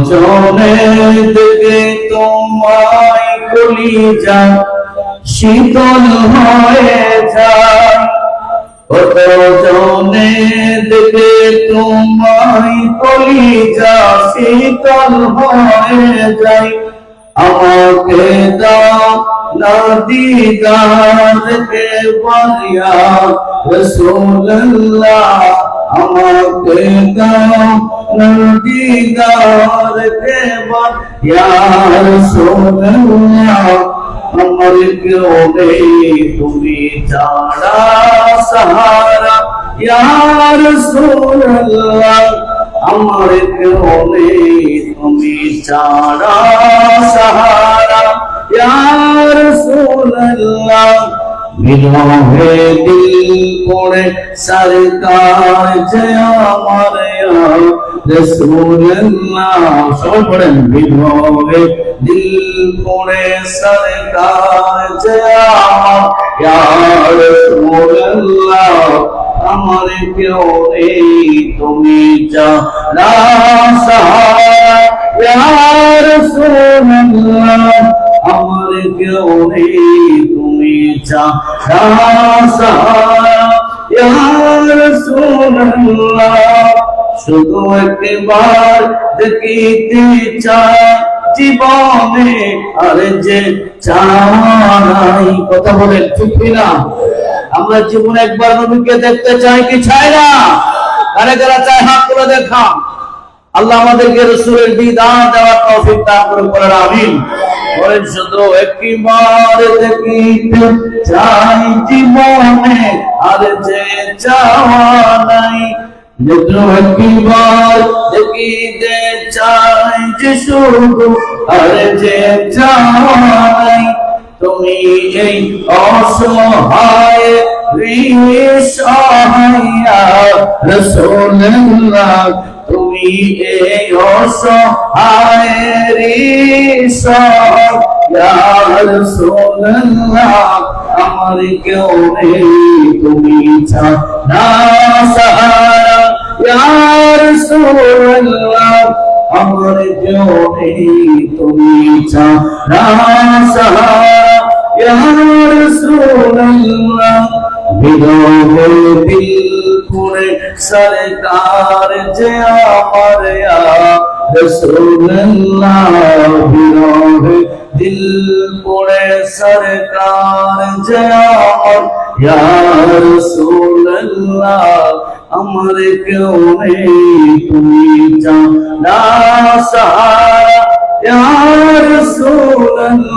জনে দেখে তোমায় কলিজা শীতল হয়ে যায়, কত জনে দেখে তোমায় কলিজা শীতল হয়ে যায়। আমাকে দাও না দিদার একবার ইয়া রাসূলুল্লাহ, আমাকে দাও না দিদার একবার ইয়া রাসূলুল্লাহ। আমার কেউ নেই তুমি ছাড়া সাহারা ইয়া রাসূলুল্লাহ, আমার কেউ নেই তুমি ছাড়া সাহারা ইয়া রাসূলুল্লাহ। বিরহে দিল পড়ে সরকার যে আমার ইয়া রাসূলুল্লাহ। সবাই পড়েন, বিরহে দিল পড়ে সরকার যে আমার ইয়া রাসূলুল্লাহ, আমার কেউ নেই তুমি ছাড়া সাহারা ইয়া রাসূলুল্লাহ, আমার কেউ নেই তুমি ছাড়া সাহারা ইয়া রাসূলুল্লাহ। শুধু একবার দেখিতে চাই জীবনে আর যে চাই। কথা বলেন ঠিক কিনা? আমরা জীবনে একবার নবীকে দেখতে চাই কি চাই না? কারা কারা চাই হাত তুলে দেখান। আল্লাহ আমাদেরকে রাসূলের দিদার দেওয়ার তৌফিক দান করুন, বলেন আমিন। বলেন শুধু একবার দেখিতে চাই জীবনে আর যে চাওয়া নাই, শুধু একবার দেখিতে চাই যে শুধু আর যে চাওয়া নাই। তুমি এই অসহায় রিসহায়া রাসূলুল্লাহ, তুমি এই অসহায় রিসহায়া রাসূলুল্লাহ, আমার কেউ নেই তুমি ছাড়া সাহারা ইয়া রাসূলুল্লাহ, আমার কেউ নেই তুমি ছাড়া সাহারা ইয়া রাসূলুল্লাহ। বিরহে দিল পড়ে সরকার যে আমার ইয়া রাসূলুল্লাহ, বিরহে দিল পড়ে সরকার যে আমার ইয়া রাসূলুল্লাহ, আমার কেউ নেই তুমি ছাড়া সাহারা ইয়া রাসূলুল্লাহ।